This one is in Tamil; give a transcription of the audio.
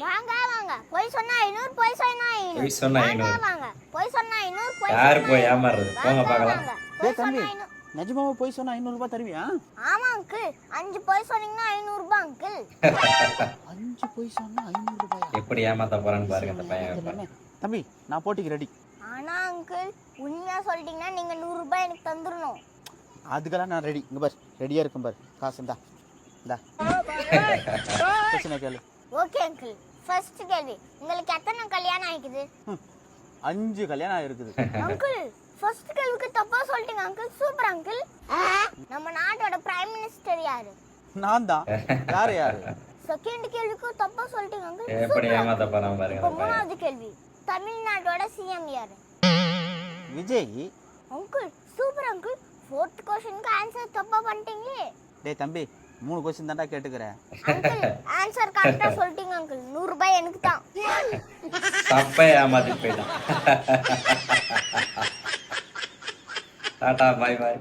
வாங்க வாங்க போய் சொன்னா 500 போய் சொன்னா 500 போய் சொன்னா வாங்க 500 வாங்க போய் சொன்னா 500 போய் யார் சொன்னா போய் 500. ஏமாறுறது போங்க பார்க்கலாம். போய் தம்பி சொன்னா 500. நிஜமாவே போய் சொன்னா 500 ரூபாய் தருவியா? ஆமா அங்கிள் 5 போய் சொன்னீங்கன்னா 500 ரூபாய் அங்கிள். 5 போய் சொன்னா 500 ரூபாயா? எப்படி ஏமாத்த போறான்னு பாருங்க அந்த பையன். தம்பி நான் போட்டிக்கு ரெடி. ஆனா அங்கிள் உண்மையா சொல்லிட்டீங்கன்னா நீங்க 100 ரூபாய் எனக்கு தந்துறணும். அதுக்கெல்லாம் நான் ரெடி. இங்க பார் ரெடியா இருக்கும் பார். காசு இந்தா இந்தா. பிரச்சனை கேளு. Okay uncle. ஃபர்ஸ்ட் கேள்வி உங்களுக்கு எத்தனை கல்யாணம் ஆயிக்குது? 5 கல்யாணம் ஆயிருக்குது. அங்கிள் ஃபர்ஸ்ட் கேள்விக்கு தப்பா சொல்லிட்டீங்க அங்கிள். Super uncle. நம்ம நாட்டோட பிரைம் மினிஸ்டர் யாரு? நான் தான். யாரு? செகண்ட் கேள்விக்கு தப்பா சொல்லிட்டீங்க அங்கிள். எப்படி ஏமாத்த போறான் பாருங்க இப்போ அந்த பையன். மூணாவது கேள்வி தமிழ்நாட்டோட சிஎம் யாரு? Vijay. Uncle super uncle. Fourth क्वेश्चनக்கு ஆன்சர் தப்பா பண்ணிட்டீங்களே. டேய் தம்பி 3 क्वेश्चन தான்டா கேட்டுக்கறேன். அங்கிள் ஆன்சர் கரெக்ட்டா சொல்லிட்டீங்க அங்கிள். 100 ரூபாய் எனக்கு தான். தப்பே ஏமாத்திட்டு போயிட்டான். Tata bye by.